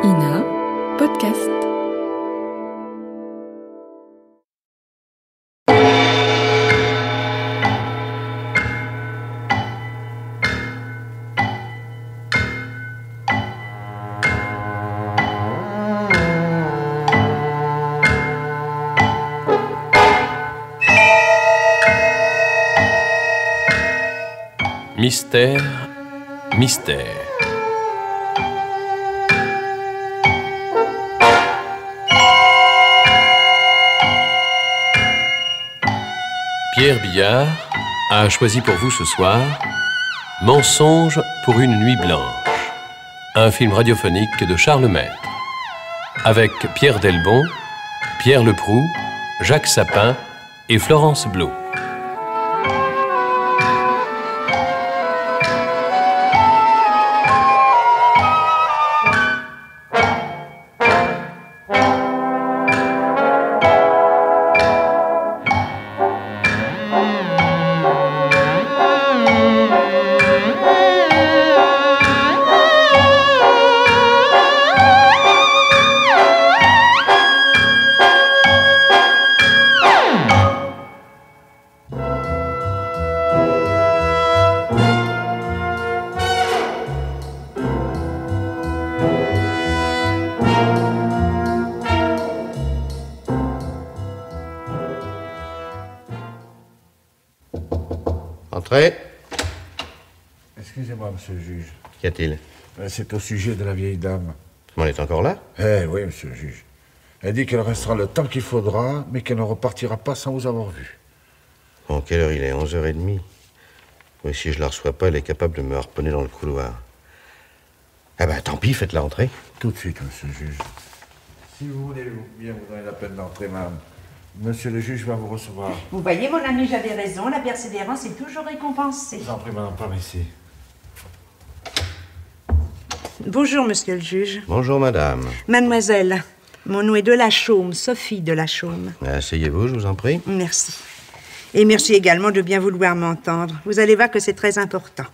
Ina, podcast. Mystère, mystère. Pierre Billard a choisi pour vous ce soir Mensonge pour une nuit blanche, un film radiophonique de Charles Maître, avec Pierre Delbon, Pierre Leproux, Jacques Sapin et Florence Blot. Entrez. Excusez-moi, monsieur le juge. Qu'y a-t-il? C'est au sujet de la vieille dame. On est encore là? Eh oui, monsieur le juge. Elle dit qu'elle restera le temps qu'il faudra, mais qu'elle ne repartira pas sans vous avoir vu. Bon, quelle heure il est? 11h30. Oui, si je la reçois pas, elle est capable de me harponner dans le couloir. Eh ben, tant pis, faites-la entrer. Tout de suite, monsieur le juge. Si vous voulez bien vous donner la peine d'entrer, madame. Monsieur le juge va vous recevoir. Vous voyez, mon ami, j'avais raison. La persévérance est toujours récompensée. Je vous en prie, madame, par ici. Bonjour, monsieur le juge. Bonjour, madame. Mademoiselle, mon nom est Delachaume, Sophie Delachaume. Asseyez-vous, je vous en prie. Merci. Et merci également de bien vouloir m'entendre. Vous allez voir que c'est très important.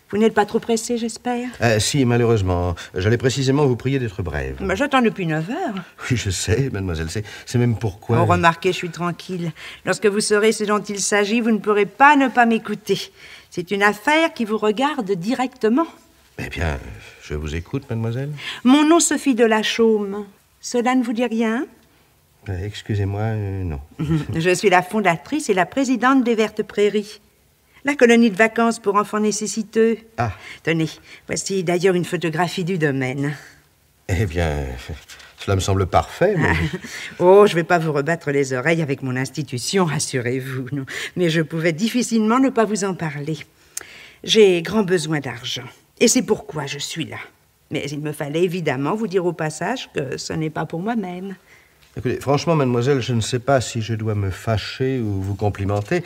Vous n'êtes pas trop pressé, j'espère? Si, malheureusement. J'allais précisément vous prier d'être brève. J'attends depuis 9 heures. Oui, je sais, mademoiselle. C'est même pourquoi... Oh, remarquez, je suis tranquille. Lorsque vous saurez ce dont il s'agit, vous ne pourrez pas ne pas m'écouter. C'est une affaire qui vous regarde directement. Eh bien, je vous écoute, mademoiselle. Mon nom, Sophie Delachaume. Cela ne vous dit rien? Excusez-moi, non. Je suis la fondatrice et la présidente des Vertes Prairies. La colonie de vacances pour enfants nécessiteux. Ah. Tenez, voici d'ailleurs une photographie du domaine. Eh bien, cela me semble parfait, mais... Oh, je ne vais pas vous rebattre les oreilles avec mon institution, rassurez-vous. Non. Mais je pouvais difficilement ne pas vous en parler. J'ai grand besoin d'argent. Et c'est pourquoi je suis là. Mais il me fallait évidemment vous dire au passage que ce n'est pas pour moi-même. Écoutez, franchement, mademoiselle, je ne sais pas si je dois me fâcher ou vous complimenter...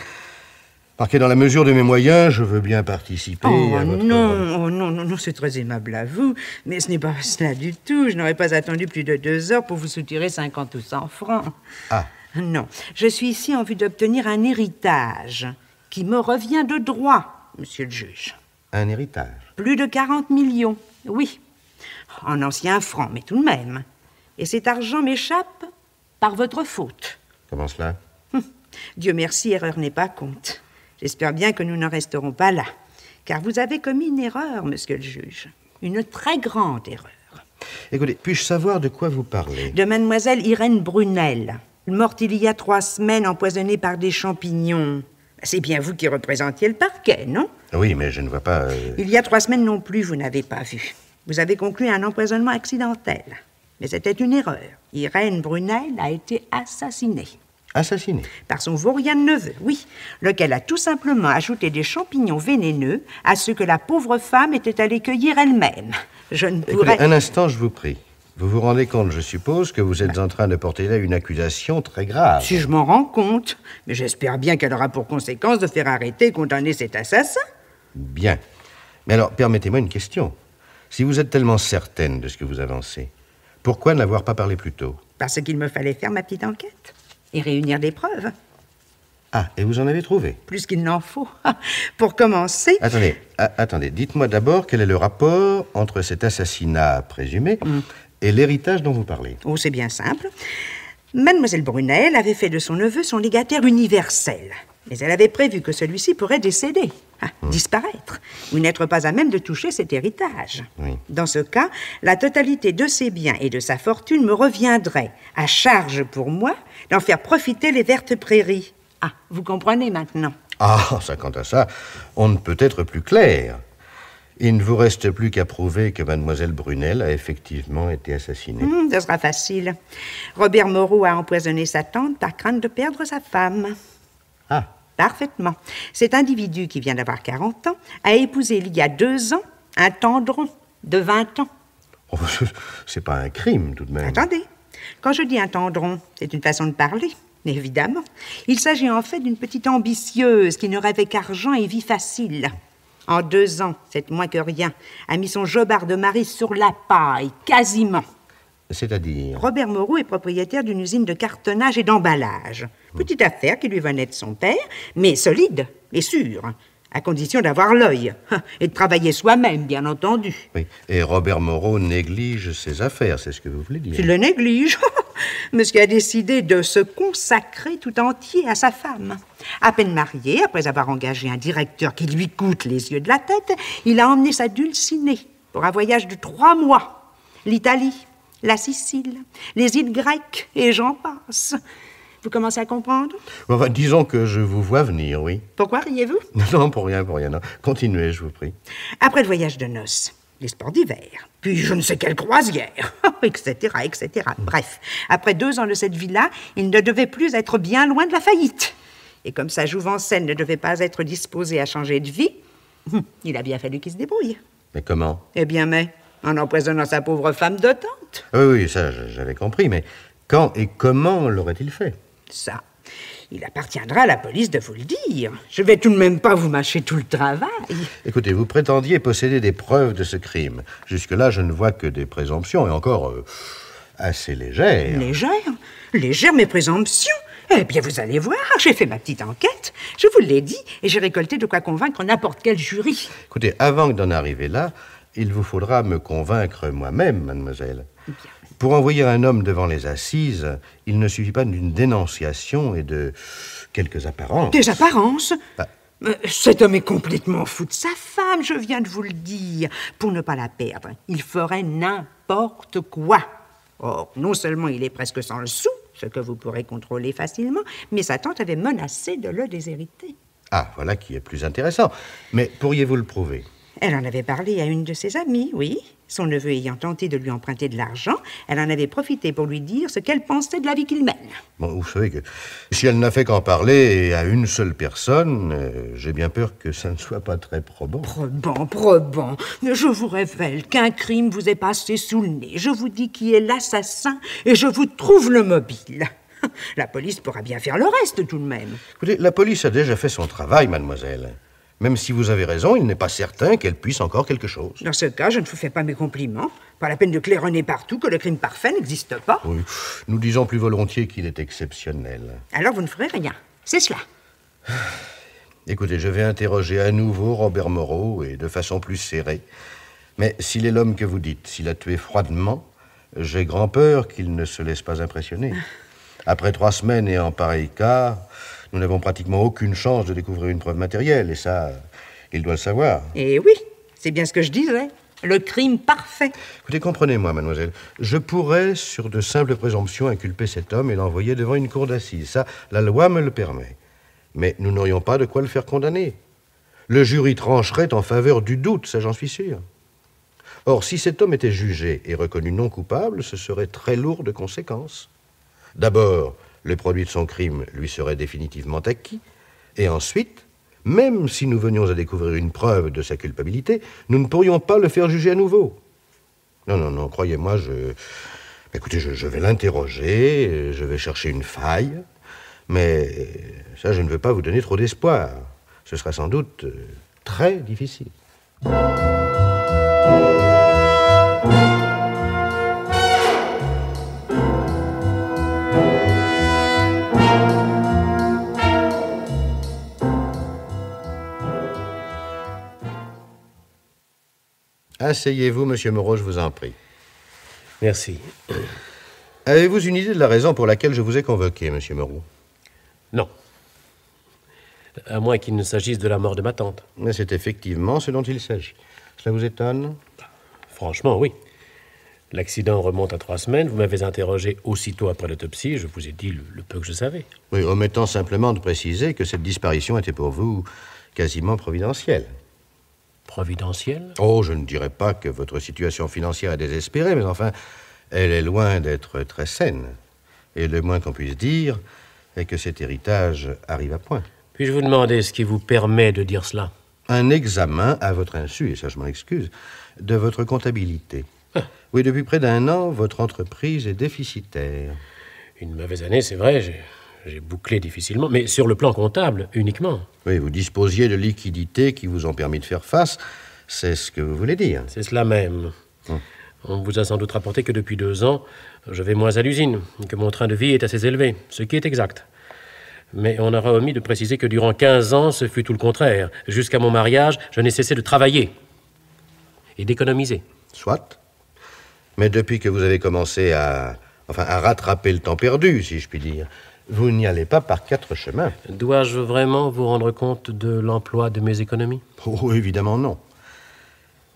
Parce que dans la mesure de mes moyens, je veux bien participer à votre... Non, c'est très aimable à vous, mais ce n'est pas cela du tout. Je n'aurais pas attendu plus de 2 heures pour vous soutirer 50 ou 100 francs. Ah. Non, je suis ici en vue d'obtenir un héritage qui me revient de droit, monsieur le juge. Un héritage? Plus de 40 millions, oui. En anciens francs, mais tout de même. Et cet argent m'échappe par votre faute. Comment cela? Dieu merci, erreur n'est pas compte. J'espère bien que nous n'en resterons pas là. Car vous avez commis une erreur, monsieur le juge. Une très grande erreur. Écoutez, puis-je savoir de quoi vous parlez? De mademoiselle Irène Brunel, morte il y a 3 semaines, empoisonnée par des champignons. C'est bien vous qui représentiez le parquet, non? Oui, mais je ne vois pas... Il y a 3 semaines non plus, vous n'avez pas vu. Vous avez conclu un empoisonnement accidentel. Mais c'était une erreur. Irène Brunel a été assassinée. Assassinée? Par son vaurien neveu, oui, lequel a tout simplement ajouté des champignons vénéneux à ceux que la pauvre femme était allée cueillir elle-même. Je ne pourrais... Écoutez, un instant, je vous prie. Vous vous rendez compte, je suppose, que vous êtes en train de porter là une accusation très grave. Si je m'en rends compte, mais j'espère bien qu'elle aura pour conséquence de faire arrêter et condamner cet assassin. Bien. Mais alors, permettez-moi une question. Si vous êtes tellement certaine de ce que vous avancez, pourquoi n'avoir pas parlé plus tôt? Parce qu'il me fallait faire ma petite enquête et réunir des preuves. Ah, et vous en avez trouvé? Plus qu'il n'en faut. Pour commencer... Attendez, dites-moi d'abord quel est le rapport entre cet assassinat présumé et l'héritage dont vous parlez? Oh, c'est bien simple. Mademoiselle Brunel avait fait de son neveu son légataire universel. Mais elle avait prévu que celui-ci pourrait décéder, disparaître, ou n'être pas à même de toucher cet héritage. Oui. Dans ce cas, la totalité de ses biens et de sa fortune me reviendrait, à charge pour moi, d'en faire profiter les vertes prairies. Ah, vous comprenez maintenant? Ah, ça, quant à ça, on ne peut être plus clair. Il ne vous reste plus qu'à prouver que mademoiselle Brunel a effectivement été assassinée. Ce sera facile. Robert Moreau a empoisonné sa tante par crainte de perdre sa femme. Ah. Parfaitement. Cet individu qui vient d'avoir 40 ans a épousé il y a 2 ans un tendron de 20 ans. Oh, c'est pas un crime, tout de même. Attendez. Quand je dis un tendron, c'est une façon de parler, évidemment. Il s'agit en fait d'une petite ambitieuse qui ne rêvait qu'argent et vie facile. En 2 ans, c'est moins que rien, a mis son jobard de mari sur la paille, quasiment. C'est-à-dire? Robert Moreau est propriétaire d'une usine de cartonnage et d'emballage. Petite affaire qui lui venait de son père, mais solide et sûre, à condition d'avoir l'œil et de travailler soi-même, bien entendu. Oui, et Robert Moreau néglige ses affaires, c'est ce que vous voulez dire? Tu le négliges. Monsieur a décidé de se consacrer tout entier à sa femme. À peine marié, après avoir engagé un directeur qui lui coûte les yeux de la tête, il a emmené sa dulcinée pour un voyage de 3 mois. L'Italie, la Sicile, les îles grecques, et j'en passe. Vous commencez à comprendre? Enfin, disons que je vous vois venir, oui. Pourquoi riez-vous? Non, pour rien, non. Continuez, je vous prie. Après le voyage de noces, les sports d'hiver, puis je ne sais quelle croisière, etc., etc. Bref, après 2 ans de cette vie-là, il ne devait plus être bien loin de la faillite. Et comme sa jouvencelle ne devait pas être disposée à changer de vie, il a bien fallu qu'il se débrouille. Mais comment? Eh bien, mais en empoisonnant sa pauvre femme de tante. Oui, ça, j'avais compris, mais quand et comment l'aurait-il fait? Ça, il appartiendra à la police de vous le dire. Je vais tout de même pas vous mâcher tout le travail. Écoutez, vous prétendiez posséder des preuves de ce crime. Jusque-là, je ne vois que des présomptions, et encore assez légères. Légères? Légères, mes présomptions? Eh bien, vous allez voir, j'ai fait ma petite enquête. Je vous l'ai dit, et j'ai récolté de quoi convaincre n'importe quel jury. Écoutez, avant d'en arriver là, il vous faudra me convaincre moi-même, mademoiselle. Bien. Pour envoyer un homme devant les assises, il ne suffit pas d'une dénonciation et de quelques apparences. Des apparences? Bah. Cet homme est complètement fou de sa femme, je viens de vous le dire. Pour ne pas la perdre, il ferait n'importe quoi. Or, non seulement il est presque sans le sou, ce que vous pourrez contrôler facilement, mais sa tante avait menacé de le déshériter. Ah, voilà qui est plus intéressant. Mais pourriez-vous le prouver? Elle en avait parlé à une de ses amies, oui. Son neveu ayant tenté de lui emprunter de l'argent, elle en avait profité pour lui dire ce qu'elle pensait de la vie qu'il mène. Bon, vous savez que si elle n'a fait qu'en parler à une seule personne, j'ai bien peur que ça ne soit pas très probant. Probant. Je vous révèle qu'un crime vous est passé sous le nez. Je vous dis qui est l'assassin et je vous trouve le mobile. La police pourra bien faire le reste tout de même. Écoutez, la police a déjà fait son travail, mademoiselle. Même si vous avez raison, il n'est pas certain qu'elle puisse encore quelque chose. Dans ce cas, je ne vous fais pas mes compliments. Pas la peine de claironner partout que le crime parfait n'existe pas. Oui, nous disons plus volontiers qu'il est exceptionnel. Alors vous ne ferez rien. C'est cela. Écoutez, je vais interroger à nouveau Robert Moreau et de façon plus serrée. Mais s'il est l'homme que vous dites, s'il a tué froidement, j'ai grand peur qu'il ne se laisse pas impressionner. Après 3 semaines et en pareil cas, nous n'avons pratiquement aucune chance de découvrir une preuve matérielle, et ça, il doit le savoir. Eh oui, c'est bien ce que je disais. Le crime parfait. Écoutez, comprenez-moi, mademoiselle. Je pourrais, sur de simples présomptions, inculper cet homme et l'envoyer devant une cour d'assises. Ça, la loi me le permet. Mais nous n'aurions pas de quoi le faire condamner. Le jury trancherait en faveur du doute, ça j'en suis sûr. Or, si cet homme était jugé et reconnu non coupable, ce serait très lourd de conséquences. D'abord, le produit de son crime lui serait définitivement acquis. Et ensuite, même si nous venions à découvrir une preuve de sa culpabilité, nous ne pourrions pas le faire juger à nouveau. Non, croyez-moi, Écoutez, je vais l'interroger, je vais chercher une faille, mais ça, je ne veux pas vous donner trop d'espoir. Ce sera sans doute très difficile. Asseyez-vous, monsieur Moreau, je vous en prie. Merci. Avez-vous une idée de la raison pour laquelle je vous ai convoqué, monsieur Moreau? Non. À moins qu'il ne s'agisse de la mort de ma tante. Mais c'est effectivement ce dont il s'agit. Cela vous étonne? Franchement, oui. L'accident remonte à 3 semaines. Vous m'avez interrogé aussitôt après l'autopsie. Je vous ai dit le peu que je savais. Oui, omettant simplement de préciser que cette disparition était pour vous quasiment providentielle. Providentielle? Oh, je ne dirais pas que votre situation financière est désespérée, mais enfin, elle est loin d'être très saine. Et le moins qu'on puisse dire est que cet héritage arrive à point. Puis-je vous demander ce qui vous permet de dire cela? Un examen à votre insu, et ça je m'en excuse, de votre comptabilité. Oui, depuis près d'1 an, votre entreprise est déficitaire. Une mauvaise année, c'est vrai, j'ai bouclé difficilement, mais sur le plan comptable, uniquement. Oui, vous disposiez de liquidités qui vous ont permis de faire face, c'est ce que vous voulez dire. C'est cela même. On vous a sans doute rapporté que depuis 2 ans, je vais moins à l'usine, que mon train de vie est assez élevé, ce qui est exact. Mais on aura omis de préciser que durant 15 ans, ce fut tout le contraire. Jusqu'à mon mariage, je n'ai cessé de travailler et d'économiser. Soit. Mais depuis que vous avez commencé à rattraper le temps perdu, si je puis dire, vous n'y allez pas par 4 chemins. Dois-je vraiment vous rendre compte de l'emploi de mes économies? Oh, évidemment non.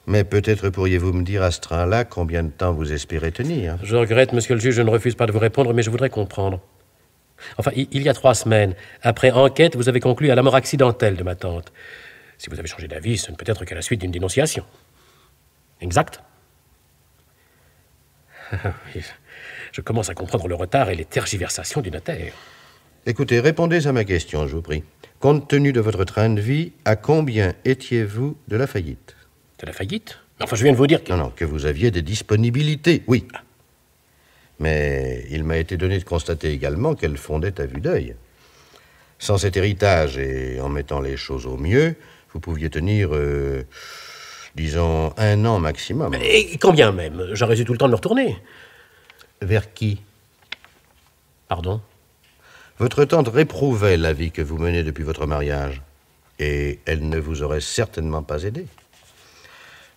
Mais peut-être pourriez-vous me dire à ce train-là combien de temps vous espérez tenir. Je regrette, monsieur le juge, je ne refuse pas de vous répondre, mais je voudrais comprendre. Enfin, il y a 3 semaines, après enquête, vous avez conclu à la mort accidentelle de ma tante. Si vous avez changé d'avis, ce ne peut être qu'à la suite d'une dénonciation. Exact? Je commence à comprendre le retard et les tergiversations du notaire. Écoutez, répondez à ma question, je vous prie. Compte tenu de votre train de vie, à combien étiez-vous de la faillite? De la faillite? Enfin, je viens de vous dire que... Non, que vous aviez des disponibilités, oui. Mais il m'a été donné de constater également qu'elle fondait à vue d'œil. Sans cet héritage et en mettant les choses au mieux, vous pouviez tenir, disons, 1 an maximum. Et combien même? J'aurais eu tout le temps de me retourner. Vers qui? Pardon? Votre tante réprouvait la vie que vous menez depuis votre mariage. Et elle ne vous aurait certainement pas aidé.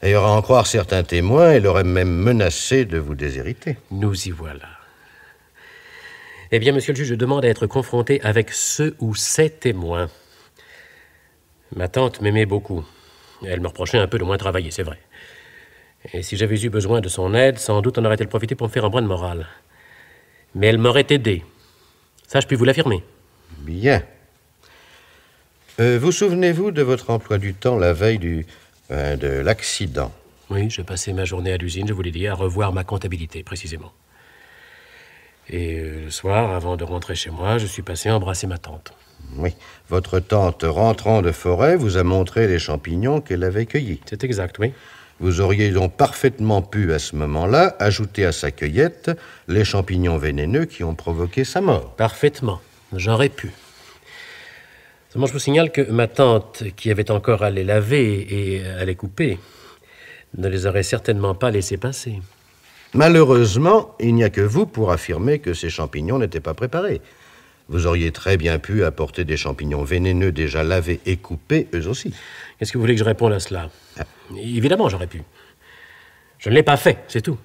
D'ailleurs, à en croire certains témoins, elle aurait même menacé de vous déshériter. Nous y voilà. Eh bien, monsieur le juge, je demande à être confronté avec ce ou ces témoins. Ma tante m'aimait beaucoup. Elle me reprochait un peu de moins travailler, c'est vrai. Et si j'avais eu besoin de son aide, sans doute en aurait-elle profité pour me faire un brin de morale. Mais elle m'aurait aidé. Ça, je puis vous l'affirmer. Bien. Vous souvenez-vous de votre emploi du temps la veille de l'accident? Oui, j'ai passé ma journée à l'usine, je vous l'ai dit, à revoir ma comptabilité, précisément. Et le soir, avant de rentrer chez moi, je suis passé embrasser ma tante. Oui. Votre tante, rentrant de forêt, vous a montré les champignons qu'elle avait cueillis. C'est exact, oui. Vous auriez donc parfaitement pu, à ce moment-là, ajouter à sa cueillette les champignons vénéneux qui ont provoqué sa mort. Parfaitement. J'aurais pu. Seulement, je vous signale que ma tante, qui avait encore à les laver et à les couper, ne les aurait certainement pas laissés passer. Malheureusement, il n'y a que vous pour affirmer que ces champignons n'étaient pas préparés. Vous auriez très bien pu apporter des champignons vénéneux déjà lavés et coupés, eux aussi. Qu'est-ce que vous voulez que je réponde à cela? Évidemment, j'aurais pu. Je ne l'ai pas fait, c'est tout.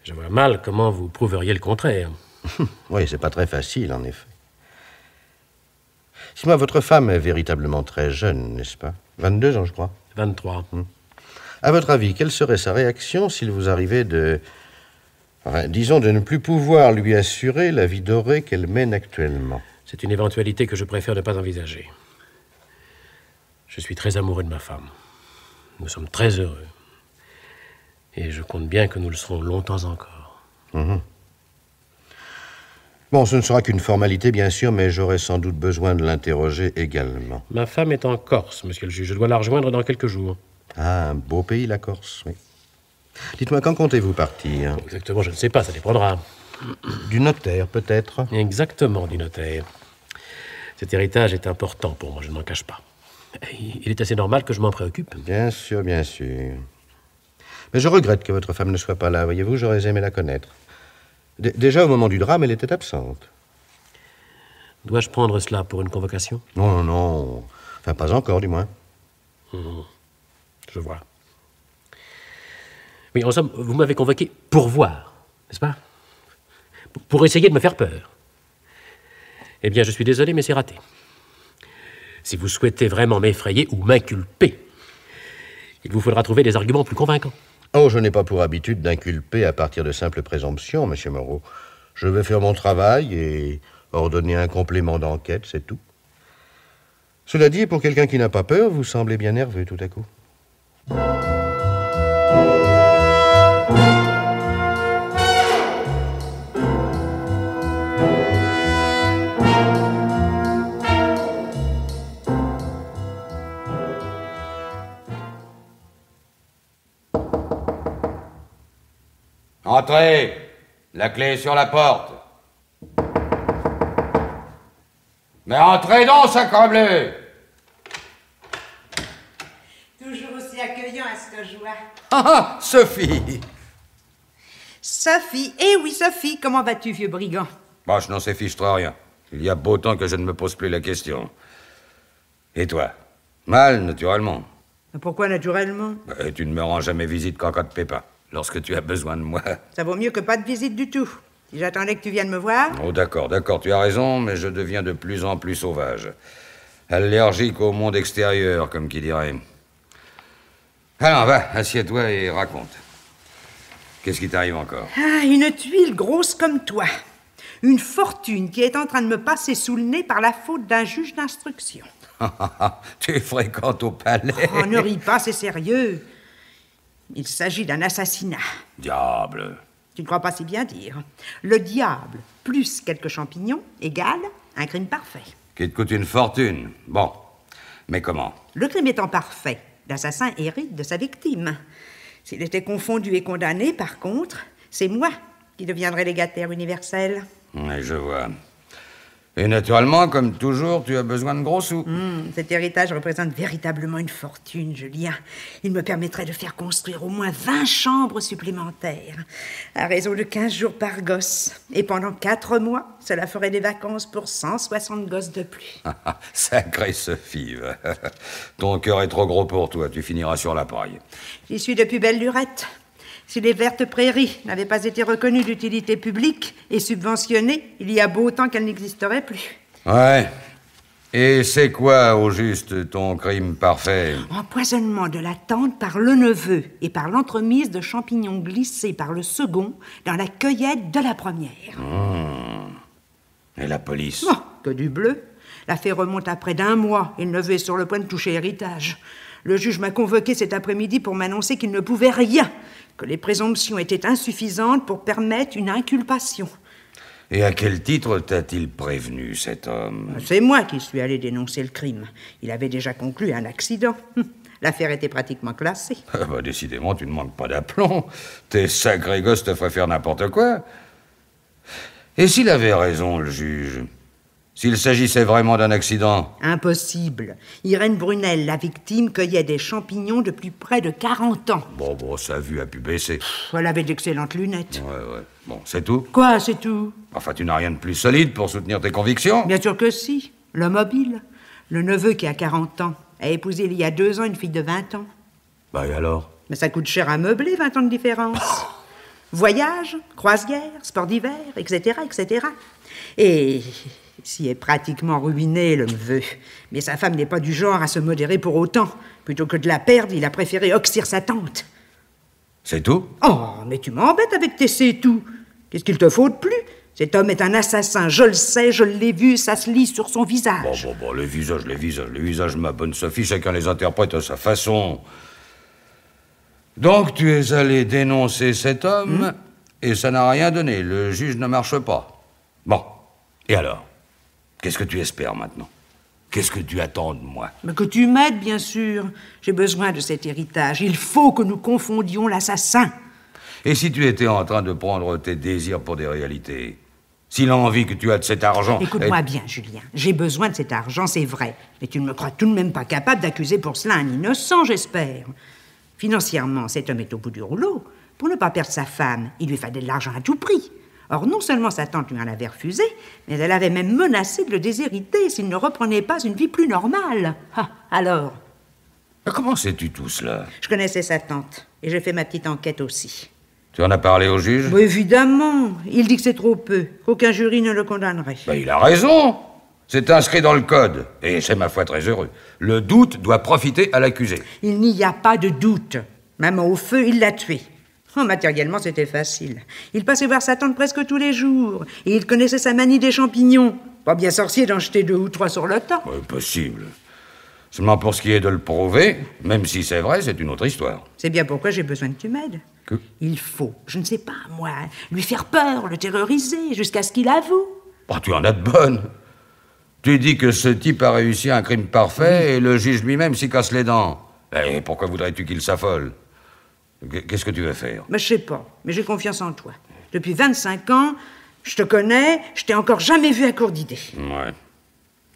Je vois mal comment vous prouveriez le contraire. Oui, c'est pas très facile, en effet. Dis-moi, votre femme est véritablement très jeune, n'est-ce pas? 22 ans, je crois. 23. À votre avis, quelle serait sa réaction s'il vous arrivait de ne plus pouvoir lui assurer la vie dorée qu'elle mène actuellement? C'est une éventualité que je préfère ne pas envisager. Je suis très amoureux de ma femme. Nous sommes très heureux. Et je compte bien que nous le serons longtemps encore. Bon, ce ne sera qu'une formalité, bien sûr, mais j'aurai sans doute besoin de l'interroger également. Ma femme est en Corse, monsieur le juge. Je dois la rejoindre dans quelques jours. Ah, un beau pays, la Corse, oui. Dites-moi, quand comptez-vous partir? Exactement, je ne sais pas, ça dépendra. Du notaire, peut-être? Exactement, du notaire. Cet héritage est important pour moi, je ne m'en cache pas. Il est assez normal que je m'en préoccupe. Bien sûr, bien sûr. Mais je regrette que votre femme ne soit pas là, voyez-vous, j'aurais aimé la connaître. Déjà, au moment du drame, elle était absente. Dois-je prendre cela pour une convocation? Non, non. Enfin, pas encore, du moins. Je vois. Oui, en somme, vous m'avez convoqué pour voir, n'est-ce pas? Pour essayer de me faire peur. Eh bien, je suis désolé, mais c'est raté. Si vous souhaitez vraiment m'effrayer ou m'inculper, il vous faudra trouver des arguments plus convaincants. Oh, je n'ai pas pour habitude d'inculper à partir de simples présomptions, monsieur Moreau. Je vais faire mon travail et ordonner un complément d'enquête, c'est tout. Cela dit, pour quelqu'un qui n'a pas peur, vous semblez bien nerveux tout à coup. Entrez! La clé est sur la porte. Mais entrez donc, sacrebleu! Toujours aussi accueillant à ce que je vois. Ah, Sophie! Sophie, eh oui, Sophie, comment vas-tu, vieux brigand? Bah, je n'en sais fichtre rien. Il y a beau temps que je ne me pose plus la question. Et toi? Mal, naturellement. Pourquoi naturellement? Bah, tu ne me rends jamais visite qu'en cas de pépin, lorsque tu as besoin de moi. Ça vaut mieux que pas de visite du tout. Si j'attendais que tu viennes me voir... Oh, d'accord, tu as raison, mais je deviens de plus en plus sauvage. Allergique au monde extérieur, comme qui dirait. Alors, va, assieds-toi et raconte. Qu'est-ce qui t'arrive encore? Ah, une tuile grosse comme toi. Une fortune qui est en train de me passer sous le nez par la faute d'un juge d'instruction. Tu fréquentes au palais? Oh, ne ris pas, c'est sérieux. Il s'agit d'un assassinat. Diable! Tu ne crois pas si bien dire. Le diable plus quelques champignons égale un crime parfait. Qui te coûte une fortune. Bon, mais comment? Le crime étant parfait, l'assassin hérite de sa victime. S'il était confondu et condamné, par contre, c'est moi qui deviendrai légataire universel. Oui, je vois. Et naturellement, comme toujours, tu as besoin de gros sous. Cet héritage représente véritablement une fortune, Julien. Il me permettrait de faire construire au moins 20 chambres supplémentaires, à raison de 15 jours par gosse. Et pendant 4 mois, cela ferait des vacances pour 160 gosses de plus. Sacrée Sophie. Ton cœur est trop gros pour toi, tu finiras sur la paille. J'y suis depuis belle lurette. Si les vertes prairies n'avaient pas été reconnues d'utilité publique et subventionnées, il y a beau temps qu'elles n'existeraient plus. Ouais. Et c'est quoi, au juste, ton crime parfait? Empoisonnement de la tante par le neveu et par l'entremise de champignons glissés par le second dans la cueillette de la première. Et la police? Oh, que du bleu. L'affaire remonte à près d'1 mois et le neveu est sur le point de toucher héritage. Le juge m'a convoqué cet après-midi pour m'annoncer qu'il ne pouvait rien, que les présomptions étaient insuffisantes pour permettre une inculpation. Et à quel titre t'a-t-il prévenu, cet homme? C'est moi qui suis allé dénoncer le crime. Il avait déjà conclu un accident. L'affaire était pratiquement classée. Bah, décidément, tu ne manques pas d'aplomb. Tes sacrés gosses te feraient faire n'importe quoi. Et s'il avait raison, le juge? S'il s'agissait vraiment d'un accident? Impossible. Irène Brunel, la victime, cueillait des champignons depuis près de 40 ans. Bon, sa vue a pu baisser. Elle avait d'excellentes lunettes. Ouais. Bon, c'est tout? Quoi, c'est tout? Enfin, tu n'as rien de plus solide pour soutenir tes convictions? Bien sûr que si. Le mobile. Le neveu qui a 40 ans a épousé il y a 2 ans une fille de 20 ans. Bah, et alors? Mais ça coûte cher à meubler, 20 ans de différence. Voyage, croisière, sport d'hiver, etc., etc. Et s'y est pratiquement ruiné, le neveu. Mais sa femme n'est pas du genre à se modérer pour autant. Plutôt que de la perdre, il a préféré oxyre sa tante. C'est tout? Oh, mais tu m'embêtes avec tes c'est tout. Qu'est-ce qu'il te faut de plus? Cet homme est un assassin, je le sais, je l'ai vu, ça se lit sur son visage. Bon, les visages, ma bonne Sophie, chacun les interprète à sa façon. Donc tu es allé dénoncer cet homme, et ça n'a rien donné, le juge ne marche pas. Bon, et alors? Qu'est-ce que tu espères maintenant? Qu'est-ce que tu attends de moi? Mais que tu m'aides, bien sûr. J'ai besoin de cet héritage. Il faut que nous confondions l'assassin. Et si tu étais en train de prendre tes désirs pour des réalités? Si l'envie que tu as de cet argent... Écoute-moi bien, Julien. J'ai besoin de cet argent, c'est vrai. Mais tu ne me crois tout de même pas capable d'accuser pour cela un innocent, j'espère. Financièrement, cet homme est au bout du rouleau. Pour ne pas perdre sa femme, il lui fallait de l'argent à tout prix. Or, non seulement sa tante lui en avait refusé, mais elle avait même menacé de le déshériter s'il ne reprenait pas une vie plus normale. Ah, alors? Comment sais-tu tout cela? Je connaissais sa tante, et j'ai fait ma petite enquête aussi. Tu en as parlé au juge? Bah, évidemment. Il dit que c'est trop peu, qu'aucun jury ne le condamnerait. Ben, il a raison. C'est inscrit dans le code, et c'est ma foi très heureux. Le doute doit profiter à l'accusé. Il n'y a pas de doute. Maman au feu, il l'a tué. Oh, matériellement, c'était facile. Il passait voir sa tante presque tous les jours, et il connaissait sa manie des champignons. Pas bien sorcier d'en jeter 2 ou 3 sur le tas. Possible. Seulement pour ce qui est de le prouver, même si c'est vrai, c'est une autre histoire. C'est bien pourquoi j'ai besoin que tu m'aides. Que? Il faut, je ne sais pas, moi, lui faire peur, le terroriser, jusqu'à ce qu'il avoue. Oh, tu en as de bonnes. Tu dis que ce type a réussi un crime parfait et le juge lui-même s'y casse les dents. Et pourquoi voudrais-tu qu'il s'affole? Qu'est-ce que tu veux faire? Je sais pas, mais j'ai confiance en toi. Depuis 25 ans, je te connais, je t'ai encore jamais vu à court d'idées. Ouais.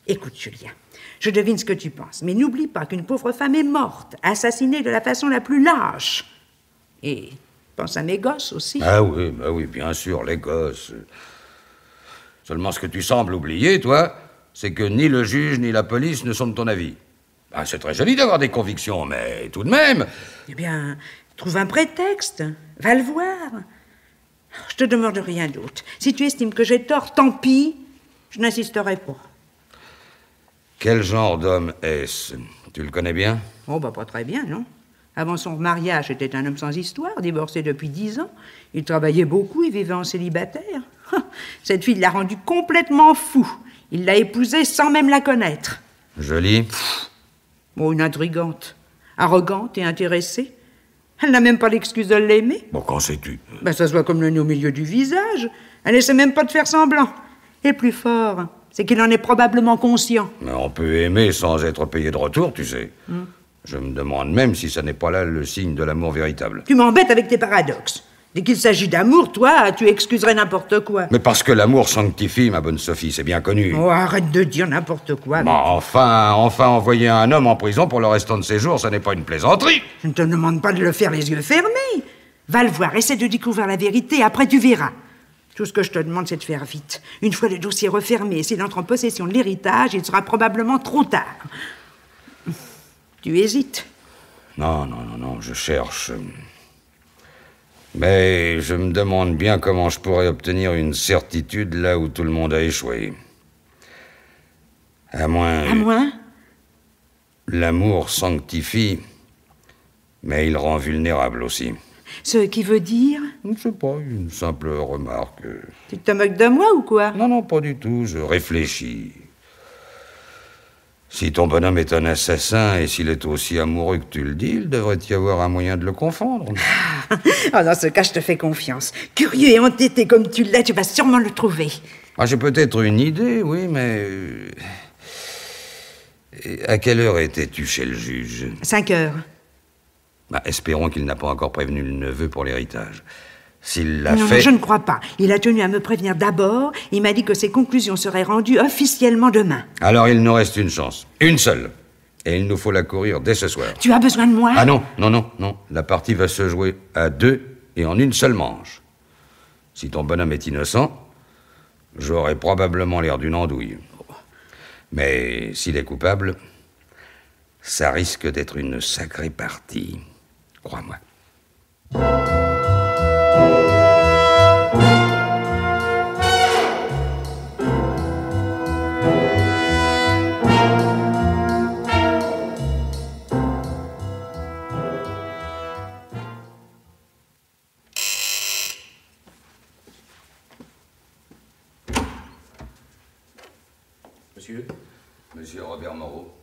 Écoute, Julien, je devine ce que tu penses, mais n'oublie pas qu'une pauvre femme est morte, assassinée de la façon la plus lâche. Et pense à mes gosses aussi. Ah oui, bien sûr, les gosses. Seulement ce que tu sembles oublier, toi, c'est que ni le juge ni la police ne sont de ton avis. Ben, c'est très joli d'avoir des convictions, mais tout de même... Eh bien, trouve un prétexte, va le voir. Je te demande rien d'autre. Si tu estimes que j'ai tort, tant pis, je n'insisterai pas. Quel genre d'homme est-ce? Tu le connais bien? Oh, pas très bien, non? Avant son mariage, c'était un homme sans histoire, divorcé depuis 10 ans. Il travaillait beaucoup, il vivait en célibataire. Cette fille l'a rendu complètement fou. Il l'a épousée sans même la connaître. Jolie? Oh, une intrigante, arrogante et intéressée. Elle n'a même pas l'excuse de l'aimer. Bon, qu'en sais-tu? Ça se voit comme le nez au milieu du visage. Elle n'essaie même pas de faire semblant. Et plus fort, c'est qu'il en est probablement conscient. Mais on peut aimer sans être payé de retour, tu sais. Je me demande même si ça n'est pas là le signe de l'amour véritable. Tu m'embêtes avec tes paradoxes. Dès qu'il s'agit d'amour, toi, tu excuserais n'importe quoi. Mais parce que l'amour sanctifie, ma bonne Sophie, c'est bien connu. Oh, arrête de dire n'importe quoi. Bon, enfin, envoyer un homme en prison pour le restant de ses jours, ça n'est pas une plaisanterie. Je ne te demande pas de le faire les yeux fermés. Va le voir, essaie de découvrir la vérité, après tu verras. Tout ce que je te demande, c'est de faire vite. Une fois le dossier refermé, s'il entre en possession de l'héritage, il sera probablement trop tard. Tu hésites? Non, je cherche. Mais je me demande bien comment je pourrais obtenir une certitude là où tout le monde a échoué. À moins... À moins? L'amour sanctifie, mais il rend vulnérable aussi. Ce qui veut dire? Je ne sais pas, une simple remarque. Tu te moques de moi ou quoi? Non, pas du tout, je réfléchis. Si ton bonhomme est un assassin et s'il est aussi amoureux que tu le dis, il devrait y avoir un moyen de le confondre. Dans ce cas, je te fais confiance. Curieux et entêté comme tu l'es, tu vas sûrement le trouver. J'ai peut-être une idée, oui, mais... À quelle heure étais-tu chez le juge? 5 heures. Espérons qu'il n'a pas encore prévenu le neveu pour l'héritage. S'il l'a Non, fait... je ne crois pas. Il a tenu à me prévenir d'abord. Il m'a dit que ses conclusions seraient rendues officiellement demain. Alors il nous reste une chance. Une seule. Et il nous faut la courir dès ce soir. Tu as besoin de moi? Ah non. La partie va se jouer à 2 et en une seule manche. Si ton bonhomme est innocent, j'aurai probablement l'air d'une andouille. Mais s'il est coupable, ça risque d'être une sacrée partie. Crois-moi. Monsieur Robert Moreau.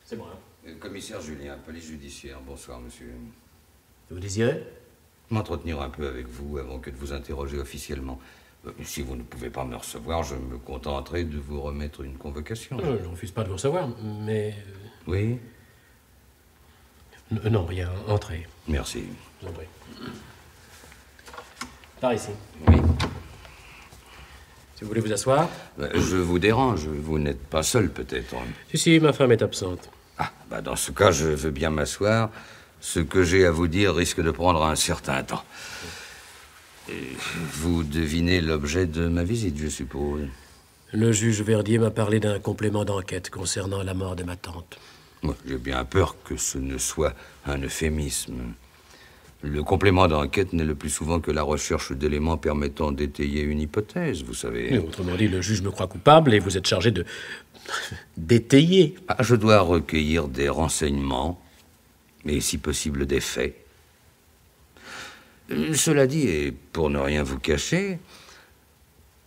C'est moi. Commissaire Julien, police judiciaire. Bonsoir, monsieur. Vous désirez? M'entretenir un peu avec vous avant que de vous interroger officiellement. Si vous ne pouvez pas me recevoir, je me contenterai de vous remettre une convocation. Je ne refuse pas de vous recevoir, mais... Oui? Non, rien. Entrez. Merci. Je vous en prie. Par ici. Oui. Si vous voulez vous asseoir. Je vous dérange. Vous n'êtes pas seul, peut-être. Si, ma femme est absente. Dans ce cas, je veux bien m'asseoir. Ce que j'ai à vous dire risque de prendre un certain temps. Vous devinez l'objet de ma visite, je suppose. Le juge Verdier m'a parlé d'un complément d'enquête concernant la mort de ma tante. Moi, j'ai bien peur que ce ne soit un euphémisme. Le complément d'enquête n'est le plus souvent que la recherche d'éléments permettant d'étayer une hypothèse, vous savez. Mais autrement dit, le juge me croit coupable et vous êtes chargé de... d'étayer. Ah, je dois recueillir des renseignements, et si possible des faits. Cela dit, et pour ne rien vous cacher,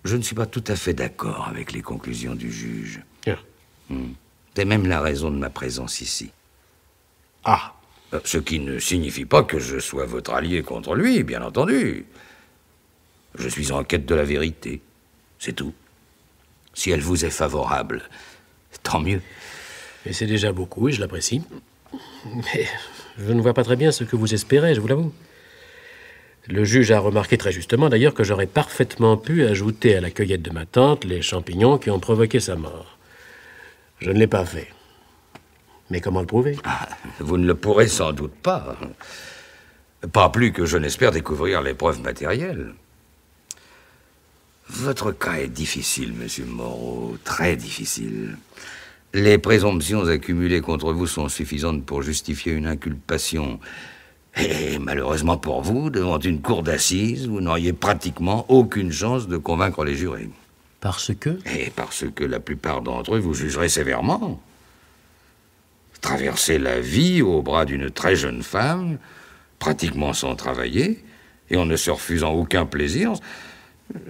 je ne suis pas tout à fait d'accord avec les conclusions du juge. Bien. C'est même la raison de ma présence ici. Ah. Ce qui ne signifie pas que je sois votre allié contre lui, bien entendu. Je suis en quête de la vérité, c'est tout. Si elle vous est favorable, tant mieux. Et c'est déjà beaucoup, et je l'apprécie. Mais je ne vois pas très bien ce que vous espérez, je vous l'avoue. Le juge a remarqué très justement, d'ailleurs, que j'aurais parfaitement pu ajouter à la cueillette de ma tante les champignons qui ont provoqué sa mort. Je ne l'ai pas fait. Mais comment le prouver? Vous ne le pourrez sans doute pas. Pas plus que je n'espère découvrir les preuves matérielles. Votre cas est difficile, monsieur Moreau, très difficile. Les présomptions accumulées contre vous sont suffisantes pour justifier une inculpation. Et malheureusement pour vous, devant une cour d'assises, vous n'auriez pratiquement aucune chance de convaincre les jurés. Parce que? Et parce que la plupart d'entre eux vous jugeraient sévèrement. Traverser la vie au bras d'une très jeune femme, pratiquement sans travailler, et en ne se refusant aucun plaisir,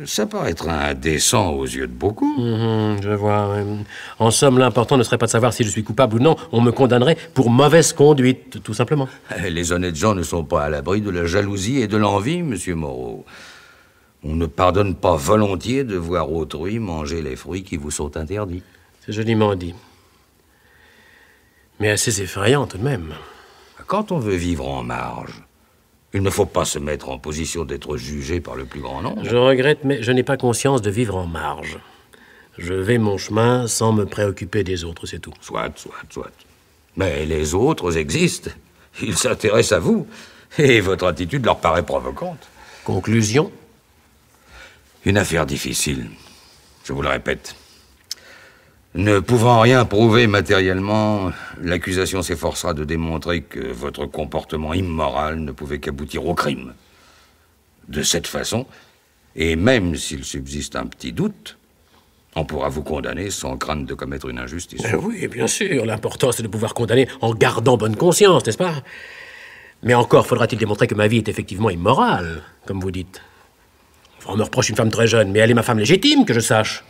ça paraîtra indécent aux yeux de beaucoup. Je vois. En somme, l'important ne serait pas de savoir si je suis coupable ou non. On me condamnerait pour mauvaise conduite, tout simplement. Les honnêtes gens ne sont pas à l'abri de la jalousie et de l'envie, monsieur Moreau. On ne pardonne pas volontiers de voir autrui manger les fruits qui vous sont interdits. C'est joliment dit. Mais assez effrayant, tout de même. Quand on veut vivre en marge, il ne faut pas se mettre en position d'être jugé par le plus grand nombre. Je regrette, mais je n'ai pas conscience de vivre en marge. Je vais mon chemin sans me préoccuper des autres, c'est tout. Soit. Mais les autres existent. Ils s'intéressent à vous. Et votre attitude leur paraît provocante. Conclusion? Une affaire difficile, je vous le répète. Ne pouvant rien prouver matériellement, l'accusation s'efforcera de démontrer que votre comportement immoral ne pouvait qu'aboutir au crime. De cette façon, et même s'il subsiste un petit doute, on pourra vous condamner sans crainte de commettre une injustice. Oui, bien sûr. L'important, c'est de pouvoir condamner en gardant bonne conscience, n'est-ce pas? Mais encore faudra-t-il démontrer que ma vie est effectivement immorale, comme vous dites. On me reproche une femme très jeune, mais elle est ma femme légitime, que je sache.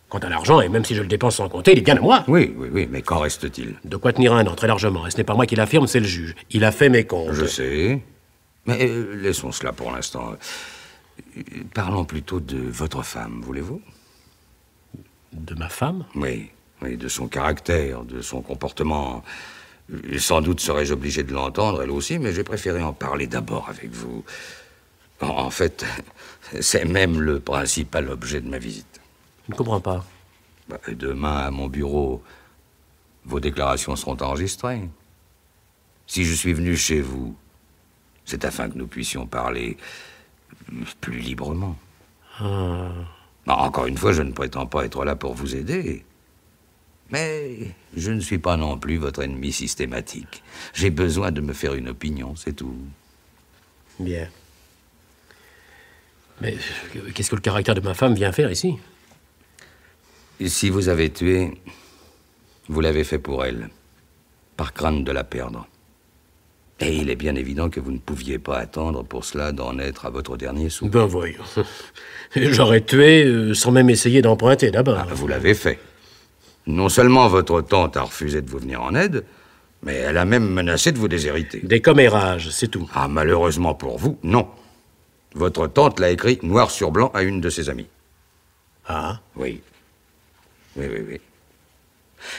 Quant à l'argent, et même si je le dépense sans compter, il est bien à moi. Oui, mais qu'en reste-t-il? De quoi tenir un an, très largement. Et ce n'est pas moi qui l'affirme, c'est le juge. Il a fait mes comptes. Je sais. Mais laissons cela pour l'instant. Parlons plutôt de votre femme, voulez-vous? De ma femme? Oui, de son caractère, de son comportement. Sans doute serais-je obligé de l'entendre, elle aussi, mais j'ai préféré en parler d'abord avec vous. En fait, c'est même le principal objet de ma visite. Je ne comprends pas. Demain, à mon bureau, vos déclarations seront enregistrées. Si je suis venu chez vous, c'est afin que nous puissions parler plus librement. Encore une fois, je ne prétends pas être là pour vous aider. Mais je ne suis pas non plus votre ennemi systématique. J'ai besoin de me faire une opinion, c'est tout. Bien. Mais qu'est-ce que le caractère de ma femme vient faire ici? Si vous avez tué, vous l'avez fait pour elle, par crainte de la perdre. Et il est bien évident que vous ne pouviez pas attendre pour cela d'en être à votre dernier sou. Ben voyons. J'aurais tué sans même essayer d'emprunter d'abord. Vous l'avez fait. Non seulement votre tante a refusé de vous venir en aide, mais elle a même menacé de vous déshériter. Des commérages, c'est tout. Malheureusement pour vous, non. Votre tante l'a écrit noir sur blanc à une de ses amies. Ah? Oui.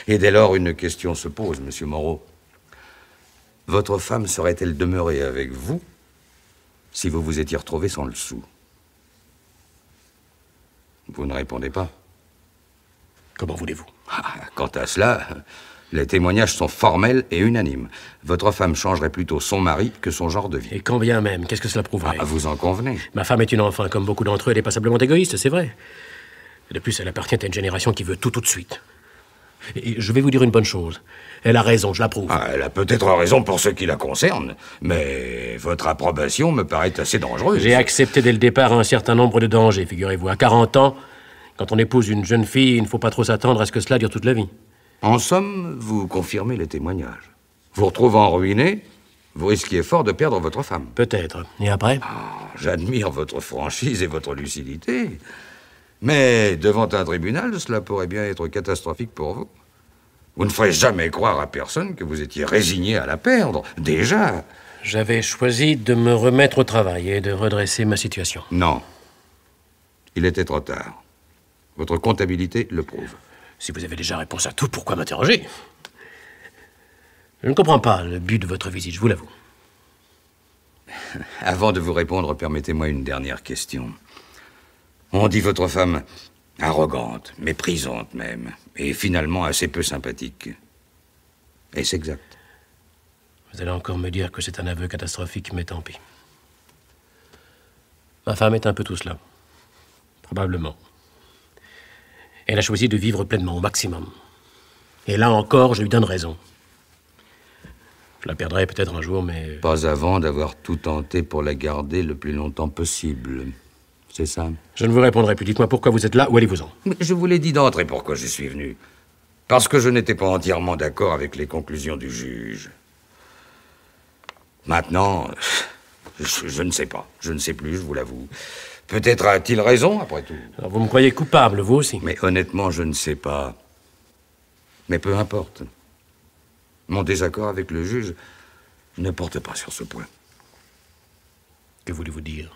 Et dès lors, une question se pose, monsieur Moreau. Votre femme serait-elle demeurée avec vous si vous vous étiez retrouvé sans le sou? Vous ne répondez pas. Comment voulez-vous? Quant à cela, les témoignages sont formels et unanimes. Votre femme changerait plutôt son mari que son genre de vie. Et quand bien même, qu'est-ce que cela prouverait? Vous en convenez. Ma femme est une enfant, comme beaucoup d'entre eux, elle est passablement égoïste, c'est vrai. De plus, elle appartient à une génération qui veut tout de suite. Et je vais vous dire une bonne chose. Elle a raison, je l'approuve. Ah, elle a peut-être raison pour ce qui la concerne, mais votre approbation me paraît assez dangereuse. J'ai accepté dès le départ un certain nombre de dangers, figurez-vous. À 40 ans, quand on épouse une jeune fille, il ne faut pas trop s'attendre à ce que cela dure toute la vie. En somme, vous confirmez les témoignages. Vous retrouvant ruiné, vous risquiez fort de perdre votre femme. Peut-être. Et après? J'admire votre franchise et votre lucidité. Mais devant un tribunal, cela pourrait bien être catastrophique pour vous. Vous ne ferez jamais croire à personne que vous étiez résigné à la perdre. Déjà. J'avais choisi de me remettre au travail et de redresser ma situation. Non. Il était trop tard. Votre comptabilité le prouve. Si vous avez déjà réponse à tout, pourquoi m'interroger? Je ne comprends pas le but de votre visite, je vous l'avoue. Avant de vous répondre, permettez-moi une dernière question. On dit votre femme arrogante, méprisante même, et finalement assez peu sympathique. Est-ce exact? Vous allez encore me dire que c'est un aveu catastrophique, mais tant pis. Ma femme est un peu tout cela. Probablement. Elle a choisi de vivre pleinement, au maximum. Et là encore, je lui donne raison. Je la perdrai peut-être un jour, mais... Pas avant d'avoir tout tenté pour la garder le plus longtemps possible. C'est ça? Je ne vous répondrai plus. Dites-moi pourquoi vous êtes là, où allez-vous-en? Mais je vous l'ai dit d'entrée pourquoi je suis venu. Parce que je n'étais pas entièrement d'accord avec les conclusions du juge. Maintenant, je ne sais pas. Je ne sais plus, je vous l'avoue. Peut-être a-t-il raison, après tout. Alors vous me croyez coupable, vous aussi? Mais honnêtement, je ne sais pas. Mais peu importe. Mon désaccord avec le juge ne porte pas sur ce point. Que voulez-vous dire?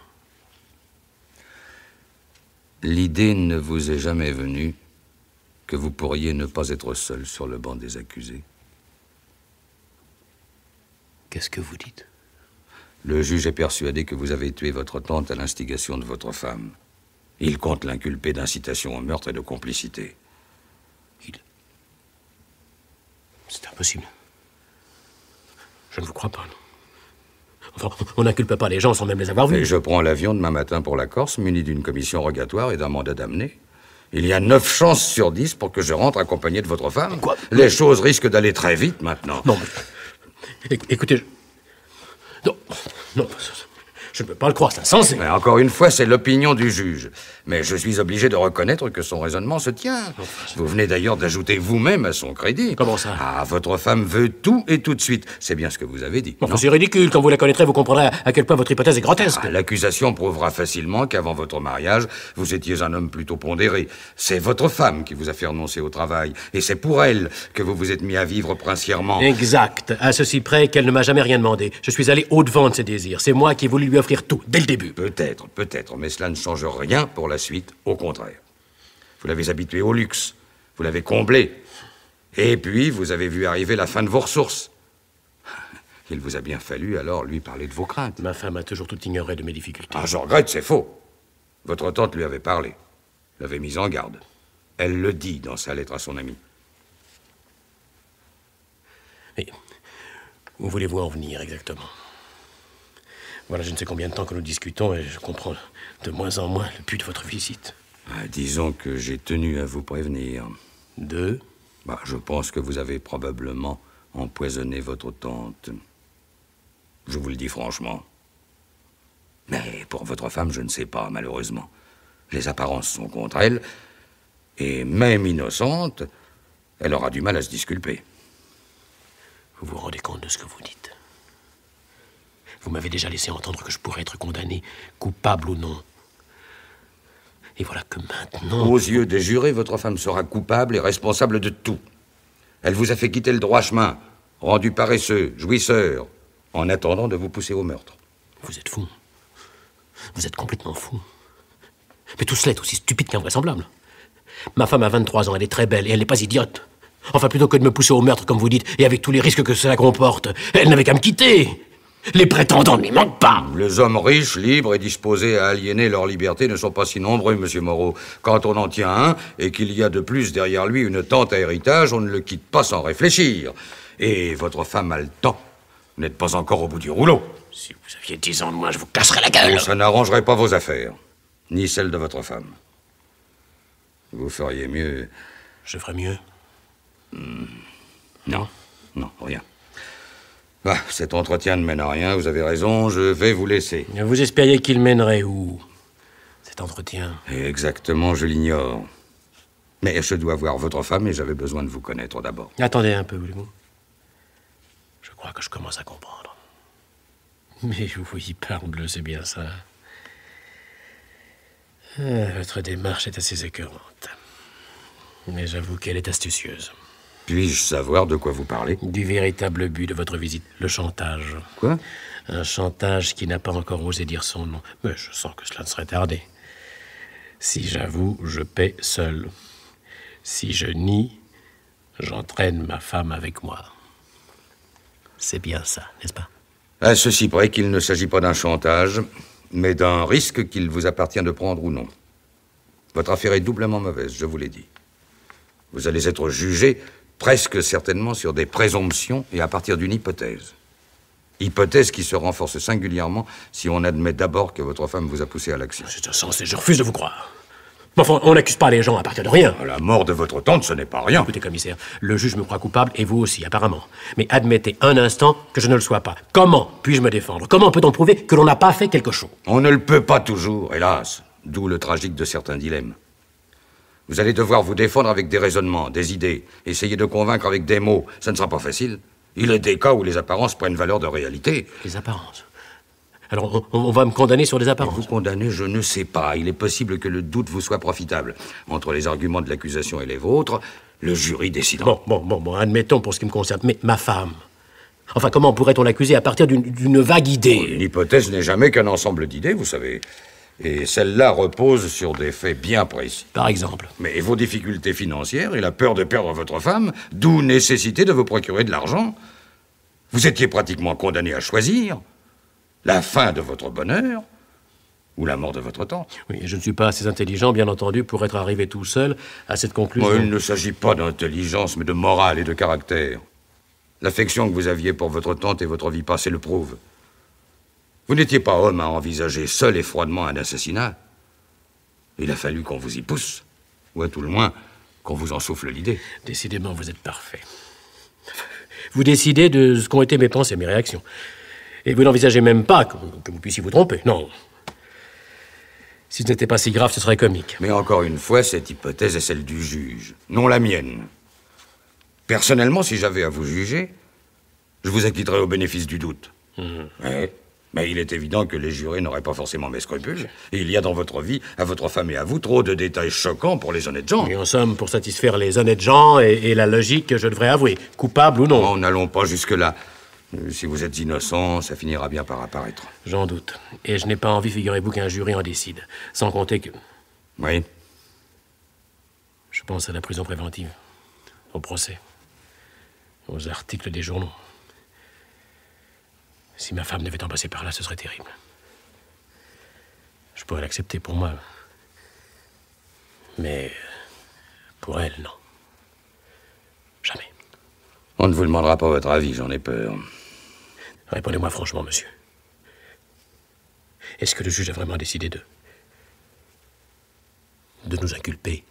L'idée ne vous est jamais venue que vous pourriez ne pas être seul sur le banc des accusés. Qu'est-ce que vous dites? Le juge est persuadé que vous avez tué votre tante à l'instigation de votre femme. Il compte l'inculper d'incitation au meurtre et de complicité. C'est impossible. Je ne vous crois pas, non. Enfin, on n'inculpe pas les gens sans même les avoir vus. Et je prends l'avion demain matin pour la Corse, muni d'une commission rogatoire et d'un mandat d'amener. Il y a 9 chances sur 10 pour que je rentre accompagné de votre femme. Quoi? Les choses risquent d'aller très vite maintenant. Non, mais... Écoutez... Non, je ne peux pas le croire, c'est insensé. Mais encore une fois, c'est l'opinion du juge. Mais je suis obligé de reconnaître que son raisonnement se tient. Vous venez d'ailleurs d'ajouter vous-même à son crédit. Comment ça? Ah, votre femme veut tout et tout de suite. C'est bien ce que vous avez dit. Enfin, c'est ridicule. Quand vous la connaîtrez, vous comprendrez à quel point votre hypothèse est grotesque. L'accusation prouvera facilement qu'avant votre mariage, vous étiez un homme plutôt pondéré. C'est votre femme qui vous a fait renoncer au travail. Et c'est pour elle que vous vous êtes mis à vivre princièrement. Exact. À ceci près qu'elle ne m'a jamais rien demandé. Je suis allé au-devant de ses désirs. C'est moi qui ai voulu lui offrir tout, dès le début. Peut-être, mais cela ne change rien pour la suite, au contraire. Vous l'avez habitué au luxe, vous l'avez comblé, et puis vous avez vu arriver la fin de vos ressources. Il vous a bien fallu alors lui parler de vos craintes. Ma femme a toujours tout ignoré de mes difficultés. Ah, je regrette, c'est faux. Votre tante lui avait parlé, l'avait mise en garde. Elle le dit dans sa lettre à son ami. Mais où voulez-vous en venir exactement? Voilà, je ne sais combien de temps que nous discutons et je comprends de moins en moins le but de votre visite. Disons que j'ai tenu à vous prévenir. De? Je pense que vous avez probablement empoisonné votre tante. Je vous le dis franchement. Mais pour votre femme, je ne sais pas, malheureusement. Les apparences sont contre elle, et même innocente, elle aura du mal à se disculper. Vous vous rendez compte de ce que vous dites? Vous m'avez déjà laissé entendre que je pourrais être condamné, coupable ou non. Et voilà que maintenant... Aux yeux des jurés, votre femme sera coupable et responsable de tout. Elle vous a fait quitter le droit chemin, rendu paresseux, jouisseur, en attendant de vous pousser au meurtre. Vous êtes fou. Vous êtes complètement fou. Mais tout cela est aussi stupide qu'invraisemblable. Ma femme a 23 ans, elle est très belle et elle n'est pas idiote. Enfin, plutôt que de me pousser au meurtre, comme vous dites, et avec tous les risques que cela comporte, elle n'avait qu'à me quitter. Les prétendants ne lui manquent pas. Les hommes riches, libres et disposés à aliéner leur liberté ne sont pas si nombreux, monsieur Moreau. Quand on en tient un, et qu'il y a de plus derrière lui une tante à héritage, on ne le quitte pas sans réfléchir. Et votre femme a le temps. Vous n'êtes pas encore au bout du rouleau. Si vous aviez 10 ans de moins, je vous casserais la gueule. Ça n'arrangerait pas vos affaires, ni celles de votre femme. Vous feriez mieux... Je ferais mieux. Non, non, rien. Ah, cet entretien ne mène à rien, vous avez raison, je vais vous laisser. Vous espériez qu'il mènerait où, cet entretien? Exactement, je l'ignore. Mais je dois voir votre femme et j'avais besoin de vous connaître d'abord. Attendez un peu, voulez-vous? Je crois que je commence à comprendre. Mais oui, parbleu, c'est bien ça. Votre démarche est assez écœurante. Mais j'avoue qu'elle est astucieuse. Puis-je savoir de quoi vous parlez? Du véritable but de votre visite, le chantage. Quoi? Un chantage qui n'a pas encore osé dire son nom. Mais je sens que cela ne serait tardé. Si j'avoue, je paie seul. Si je nie, j'entraîne ma femme avec moi. C'est bien ça, n'est-ce pas? À ceci près qu'il ne s'agit pas d'un chantage, mais d'un risque qu'il vous appartient de prendre ou non. Votre affaire est doublement mauvaise, je vous l'ai dit. Vous allez être jugé presque certainement sur des présomptions et à partir d'une hypothèse. Hypothèse qui se renforce singulièrement si on admet d'abord que votre femme vous a poussé à l'action. C'est insensé, je refuse de vous croire. Mais enfin, on n'accuse pas les gens à partir de rien. La mort de votre tante, ce n'est pas rien. Écoutez, commissaire, le juge me croit coupable et vous aussi, apparemment. Mais admettez un instant que je ne le sois pas. Comment puis-je me défendre? Comment peut-on prouver que l'on n'a pas fait quelque chose? On ne le peut pas toujours, hélas. D'où le tragique de certains dilemmes. Vous allez devoir vous défendre avec des raisonnements, des idées, essayer de convaincre avec des mots. Ça ne sera pas facile. Il est des cas où les apparences prennent valeur de réalité. Les apparences? Alors, on va me condamner sur des apparences? Vous condamner, je ne sais pas. Il est possible que le doute vous soit profitable. Entre les arguments de l'accusation et les vôtres, le jury décidera. Bon, admettons pour ce qui me concerne. Mais ma femme... Enfin, comment pourrait-on l'accuser à partir d'une vague idée? Une hypothèse n'est jamais qu'un ensemble d'idées, vous savez. Et celle-là repose sur des faits bien précis. Par exemple? Mais vos difficultés financières et la peur de perdre votre femme, d'où nécessité de vous procurer de l'argent. Vous étiez pratiquement condamné à choisir la fin de votre bonheur ou la mort de votre tante. Oui, je ne suis pas assez intelligent, bien entendu, pour être arrivé tout seul à cette conclusion. Il ne s'agit pas d'intelligence, mais de morale et de caractère. L'affection que vous aviez pour votre tante et votre vie passée le prouve. Vous n'étiez pas homme à envisager seul et froidement un assassinat. Il a fallu qu'on vous y pousse, ou à tout le moins, qu'on vous en souffle l'idée. Décidément, vous êtes parfait. Vous décidez de ce qu'ont été mes pensées, mes réactions. Et vous n'envisagez même pas que vous puissiez vous tromper, non. Si ce n'était pas si grave, ce serait comique. Mais encore une fois, cette hypothèse est celle du juge, non la mienne. Personnellement, si j'avais à vous juger, je vous acquitterais au bénéfice du doute. Ouais. Mais il est évident que les jurés n'auraient pas forcément mes scrupules. Et il y a dans votre vie, à votre femme et à vous, trop de détails choquants pour les honnêtes gens. Et en somme, pour satisfaire les honnêtes gens et la logique, je devrais avouer, coupable ou non. Non, n'allons pas jusque-là. Si vous êtes innocent, ça finira bien par apparaître. J'en doute. Et je n'ai pas envie, figurez-vous, qu'un jury en décide. Sans compter que... Oui. Je pense à la prison préventive, au procès, aux articles des journaux. Si ma femme devait en passer par là, ce serait terrible. Je pourrais l'accepter pour moi. Mais pour elle, non. Jamais. On ne vous demandera pas votre avis, j'en ai peur. Répondez-moi franchement, monsieur. Est-ce que le juge a vraiment décidé de nous inculper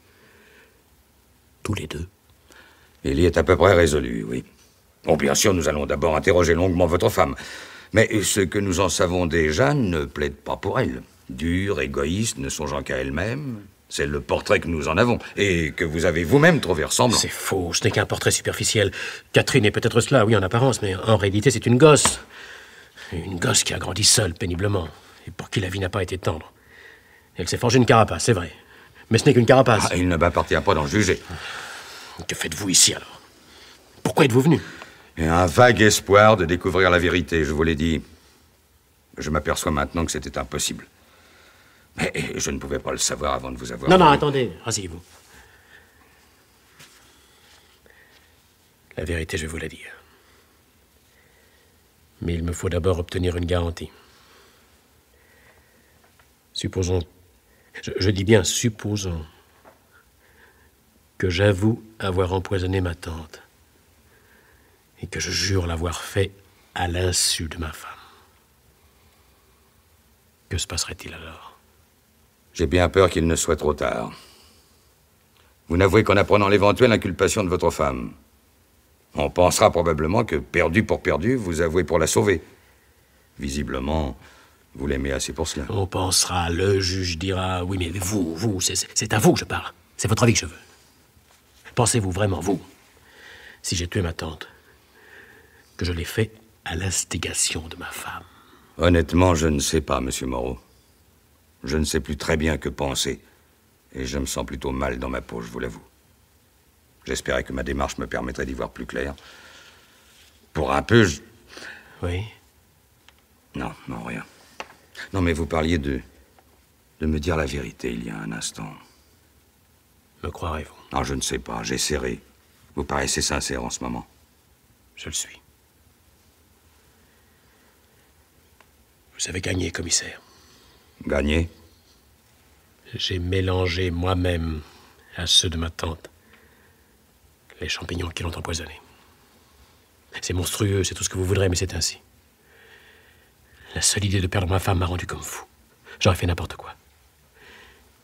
tous les deux? Il y est à peu près résolu, oui. Bon, bien sûr, nous allons d'abord interroger longuement votre femme. Mais ce que nous en savons déjà ne plaide pas pour elle. Dure, égoïste, ne songeant qu'à elle-même. C'est le portrait que nous en avons, et que vous avez vous-même trouvé ressemblant. C'est faux, ce n'est qu'un portrait superficiel. Catherine est peut-être cela, oui, en apparence, mais en réalité, c'est une gosse. Une gosse qui a grandi seule, péniblement, et pour qui la vie n'a pas été tendre. Elle s'est forgée une carapace, c'est vrai. Mais ce n'est qu'une carapace. Il ne m'appartient pas d'en juger. Que faites-vous ici, alors? Pourquoi êtes-vous venu? Et un vague espoir de découvrir la vérité, je vous l'ai dit. Je m'aperçois maintenant que c'était impossible. Mais je ne pouvais pas le savoir avant de vous avoir... Non, attendez, asseyez-vous. La vérité, je vais vous la dire. Mais il me faut d'abord obtenir une garantie. Supposons... Je dis bien supposons que j'avoue avoir empoisonné ma tante et que je jure l'avoir fait à l'insu de ma femme. Que se passerait-il alors? J'ai bien peur qu'il ne soit trop tard. Vous n'avouez qu'en apprenant l'éventuelle inculpation de votre femme. On pensera probablement que, perdu pour perdu, vous avouez pour la sauver. Visiblement, vous l'aimez assez pour cela. On pensera, le juge dira... Oui, mais vous, c'est à vous que je parle. C'est votre avis que je veux. Pensez-vous vraiment, vous, si j'ai tué ma tante, que je l'ai fait à l'instigation de ma femme? Honnêtement, je ne sais pas, monsieur Moreau. Je ne sais plus très bien que penser. Et je me sens plutôt mal dans ma peau, je vous l'avoue. J'espérais que ma démarche me permettrait d'y voir plus clair. Pour un peu, je... Oui? Non, rien. Non, mais vous parliez de me dire la vérité il y a un instant. Me croirez-vous? Non, je ne sais pas, j'essaierai. Vous paraissez sincère en ce moment. Je le suis. Vous avez gagné, commissaire. Gagné? J'ai mélangé moi-même à ceux de ma tante les champignons qui l'ont empoisonné. C'est monstrueux, c'est tout ce que vous voudrez, mais c'est ainsi. La seule idée de perdre ma femme m'a rendu comme fou. J'aurais fait n'importe quoi.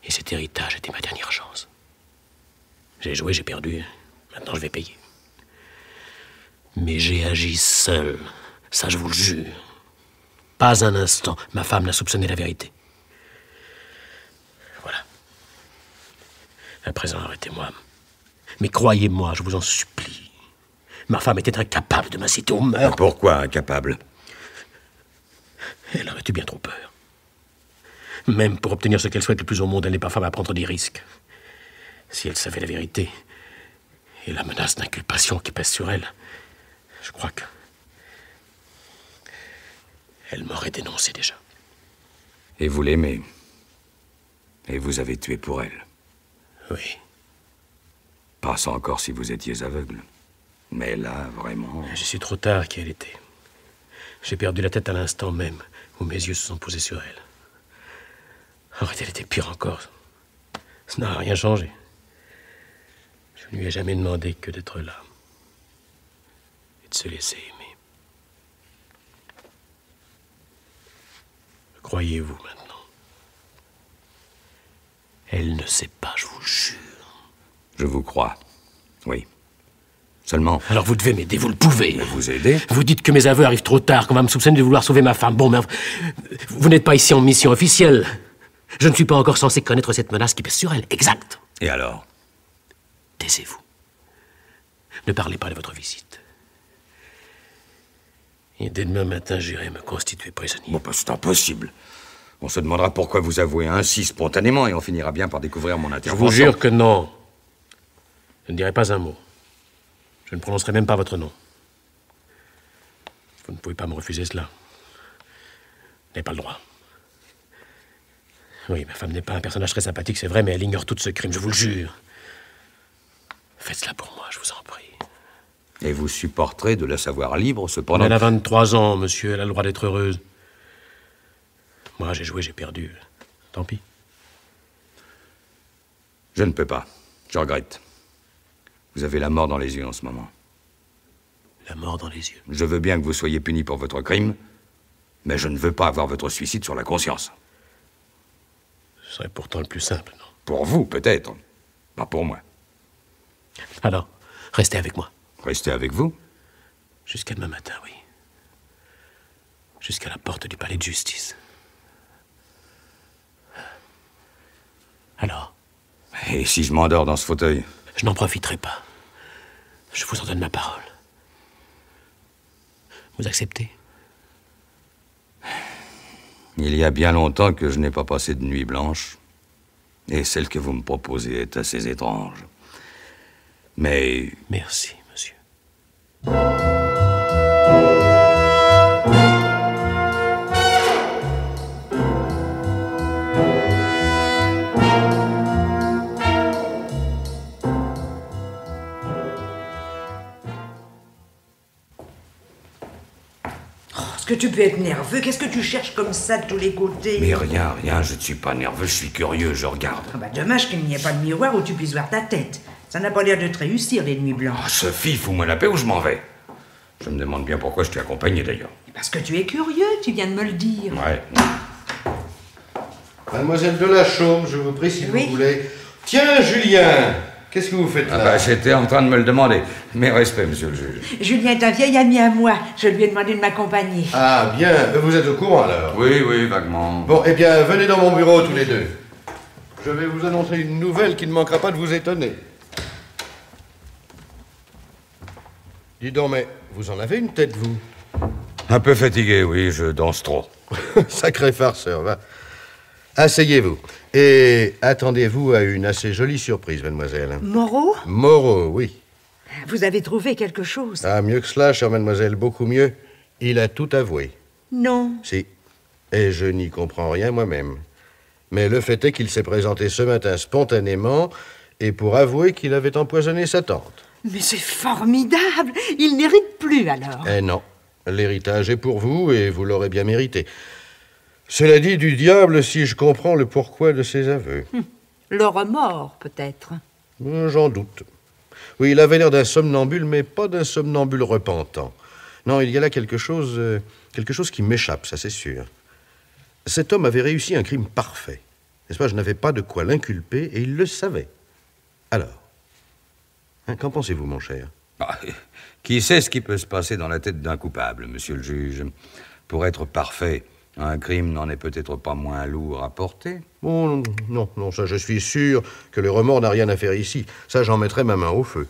Et cet héritage était ma dernière chance. J'ai joué, j'ai perdu. Maintenant, je vais payer. Mais j'ai agi seul. Ça, je vous le jure. Pas un instant, ma femme n'a soupçonné la vérité. Voilà. À présent, arrêtez-moi. Mais croyez-moi, je vous en supplie. Ma femme était incapable de m'inciter au meurtre. Pourquoi incapable? Elle aurait eu bien trop peur. Même pour obtenir ce qu'elle souhaite le plus au monde, elle n'est pas femme à prendre des risques. Si elle savait la vérité et la menace d'inculpation qui pèse sur elle, je crois que... elle m'aurait dénoncé déjà. Et vous l'aimez. Et vous avez tué pour elle. Oui. Pas encore si vous étiez aveugle. Mais là, vraiment... Je suis trop tard qui elle était. J'ai perdu la tête à l'instant même où mes yeux se sont posés sur elle. En fait, elle était pire encore. Ça n'a rien changé. Je ne lui ai jamais demandé que d'être là. Et de se laisser aimer. Croyez-vous maintenant? Elle ne sait pas, je vous jure. Je vous crois. Oui. Seulement... Alors vous devez m'aider, vous le pouvez. Vous aider? Vous dites que mes aveux arrivent trop tard, qu'on va me soupçonner de vouloir sauver ma femme. Bon, mais vous n'êtes pas ici en mission officielle. Je ne suis pas encore censé connaître cette menace qui pèse sur elle. Exact. Et alors? Taisez-vous. Ne parlez pas de votre visite. Et dès demain matin, j'irai me constituer prisonnier. Bon, c'est impossible. On se demandera pourquoi vous avouez ainsi spontanément et on finira bien par découvrir mon Je intervention. vous jure que non. Je ne dirai pas un mot. Je ne prononcerai même pas votre nom. Vous ne pouvez pas me refuser cela. Vous n'avez pas le droit. Oui, ma femme n'est pas un personnage très sympathique, c'est vrai, mais elle ignore tout ce crime, je vous le jure. Faites cela pour moi, je vous en prie. Et vous supporterez de la savoir libre, cependant... Elle a 23 ans, monsieur, elle a le droit d'être heureuse. Moi, j'ai joué, j'ai perdu. Tant pis. Je ne peux pas. Je regrette. Vous avez la mort dans les yeux en ce moment. La mort dans les yeux. Je veux bien que vous soyez puni pour votre crime, mais je ne veux pas avoir votre suicide sur la conscience. Ce serait pourtant le plus simple, non? Pour vous, peut-être. Pas pour moi. Alors, restez avec moi. Restez avec vous? Jusqu'à demain matin, oui. Jusqu'à la porte du palais de justice. Alors? Et si je m'endors dans ce fauteuil? Je n'en profiterai pas. Je vous en donne ma parole. Vous acceptez? Il y a bien longtemps que je n'ai pas passé de nuit blanche. Et celle que vous me proposez est assez étrange. Mais... Merci, monsieur. Est-ce que tu peux être nerveux? Qu'est-ce que tu cherches comme ça de tous les côtés? Mais rien, je ne suis pas nerveux, je suis curieux, je regarde. Ah bah dommage qu'il n'y ait pas de miroir où tu puisses voir ta tête. Ça n'a pas l'air de te réussir, les nuits blanches. Oh, Sophie, fous-moi la paix ou je m'en vais. Je me demande bien pourquoi je t'ai accompagné, d'ailleurs. Parce que tu es curieux, tu viens de me le dire. Ouais. Mademoiselle de la Chaume, je vous prie si Oui. vous voulez. Tiens, Julien, Qu'est-ce que vous faites là? J'étais en train de me le demander. Mes respects, monsieur le juge. Julien est un vieil ami à moi. Je lui ai demandé de m'accompagner. Ah, bien. Vous êtes au courant, alors? Oui, vaguement. Bon, eh bien, venez dans mon bureau, tous les deux. Je vais vous annoncer une nouvelle qui ne manquera pas de vous étonner. Dis donc, mais vous en avez une tête, vous? Un peu fatigué, oui, je danse trop. Sacré farceur, va. Asseyez-vous. Et attendez-vous à une assez jolie surprise, mademoiselle. Moreau? Moreau, oui. Vous avez trouvé quelque chose? Ah, mieux que cela, chère mademoiselle, beaucoup mieux. Il a tout avoué. Non. Si. Et je n'y comprends rien moi-même. Mais le fait est qu'il s'est présenté ce matin spontanément et pour avouer qu'il avait empoisonné sa tante. Mais c'est formidable! Il n'hérite plus, alors. Eh non. L'héritage est pour vous et vous l'aurez bien mérité. Cela dit, du diable, si je comprends le pourquoi de ses aveux. Le remords, peut-être. J'en doute. Oui, il avait l'air d'un somnambule, mais pas d'un somnambule repentant. Non, il y a là quelque chose qui m'échappe, ça c'est sûr. Cet homme avait réussi un crime parfait. N'est-ce pas? Je n'avais pas de quoi l'inculper et il le savait. Alors, qu'en pensez-vous, mon cher? Qui sait ce qui peut se passer dans la tête d'un coupable, monsieur le juge? Pour être parfait, un crime n'en est peut-être pas moins lourd à porter. Oh, non, ça je suis sûr que le remords n'a rien à faire ici. Ça, j'en mettrais ma main au feu.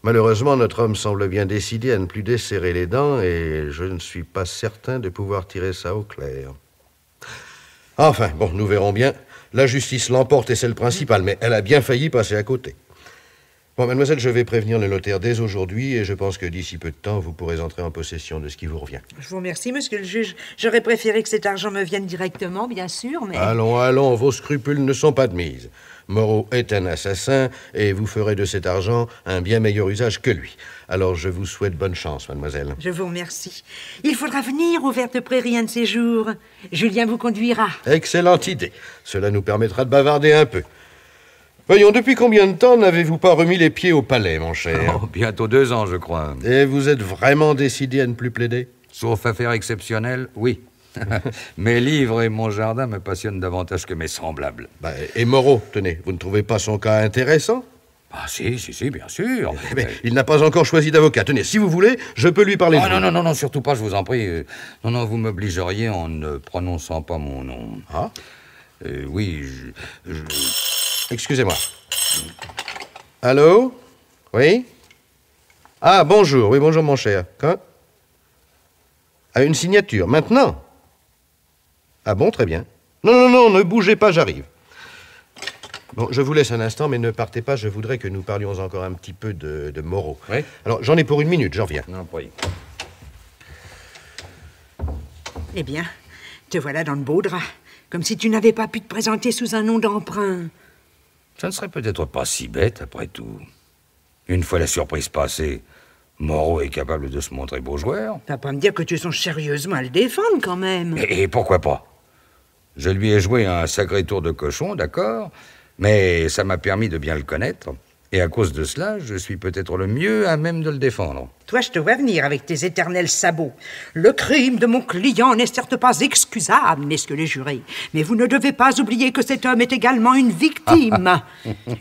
Malheureusement, notre homme semble bien décidé à ne plus desserrer les dents et je ne suis pas certain de pouvoir tirer ça au clair. Enfin, bon, nous verrons bien. La justice l'emporte et c'est le principal, mais elle a bien failli passer à côté. Bon, mademoiselle, je vais prévenir le notaire dès aujourd'hui et je pense que d'ici peu de temps, vous pourrez entrer en possession de ce qui vous revient. Je vous remercie, monsieur le juge. J'aurais préféré que cet argent me vienne directement, bien sûr, mais... Allons, vos scrupules ne sont pas de mise. Moreau est un assassin et vous ferez de cet argent un bien meilleur usage que lui. Alors, je vous souhaite bonne chance, mademoiselle. Je vous remercie. Il faudra venir aux Vertes Prairies un de ces jours. Julien vous conduira. Excellente idée. Cela nous permettra de bavarder un peu. Voyons, depuis combien de temps n'avez-vous pas remis les pieds au palais, mon cher? Bientôt 2 ans, je crois. Et vous êtes vraiment décidé à ne plus plaider? Sauf affaire exceptionnelle, oui. Mes livres et mon jardin me passionnent davantage que mes semblables. Et Moreau, tenez, vous ne trouvez pas son cas intéressant? Si, bien sûr. Mais il n'a pas encore choisi d'avocat. Tenez, si vous voulez, je peux lui parler. Non, surtout pas, je vous en prie. Non, vous m'obligeriez en ne prononçant pas mon nom. Ah? Oui, Excusez-moi. Allô? Oui? Ah, bonjour. Oui, bonjour, mon cher. Quoi? À une signature, maintenant? Ah bon, très bien. Non, ne bougez pas, j'arrive. Bon, je vous laisse un instant, mais ne partez pas, je voudrais que nous parlions encore un petit peu de Moreau. Oui? Alors, j'en ai pour 1 minute, j'en reviens. Non, oui. Eh bien, te voilà dans le beau drap. Comme si tu n'avais pas pu te présenter sous un nom d'emprunt. Ça ne serait peut-être pas si bête, après tout. Une fois la surprise passée, Moreau est capable de se montrer beau joueur. T'as pas me dire que tu songes sérieusement à le défendre, quand même. Et pourquoi pas? Je lui ai joué un sacré tour de cochon, d'accord, mais ça m'a permis de bien le connaître. Et à cause de cela, je suis peut-être le mieux à même de le défendre. Toi, je te vois venir avec tes éternels sabots. Le crime de mon client n'est certes pas excusable, messieurs les jurés. Mais vous ne devez pas oublier que cet homme est également une victime.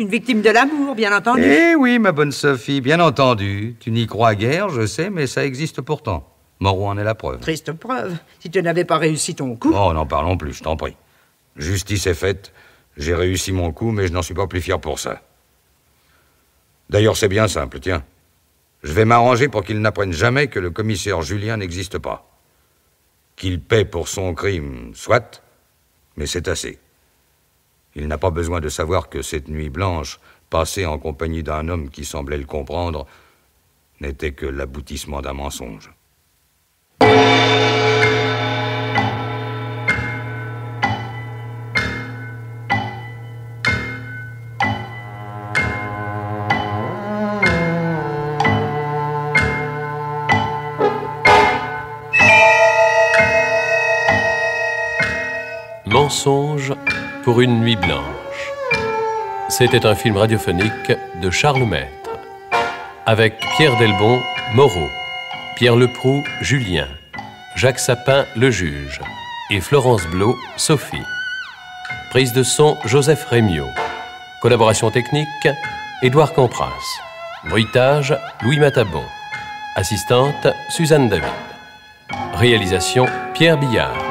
Une victime de l'amour, bien entendu. Eh oui, ma bonne Sophie, bien entendu. Tu n'y crois guère, je sais, mais ça existe pourtant. Moreau en est la preuve. Triste preuve, si tu n'avais pas réussi ton coup. Oh, n'en parlons plus, je t'en prie. Justice est faite. J'ai réussi mon coup, mais je n'en suis pas plus fier pour ça. D'ailleurs, c'est bien simple, tiens. Je vais m'arranger pour qu'il n'apprenne jamais que le commissaire Julien n'existe pas. Qu'il paie pour son crime, soit, mais c'est assez. Il n'a pas besoin de savoir que cette nuit blanche, passée en compagnie d'un homme qui semblait le comprendre, n'était que l'aboutissement d'un mensonge. Mensonge pour une nuit blanche. C'était un film radiophonique de Charles Maître, avec Pierre Delbon, Moreau, Pierre Leproux, Julien, Jacques Sapin, le juge, et Florence Blot, Sophie. Prise de son, Joseph Rémiot. Collaboration technique, Édouard Compras. Bruitage, Louis Matabon. Assistante, Suzanne David. Réalisation, Pierre Billard.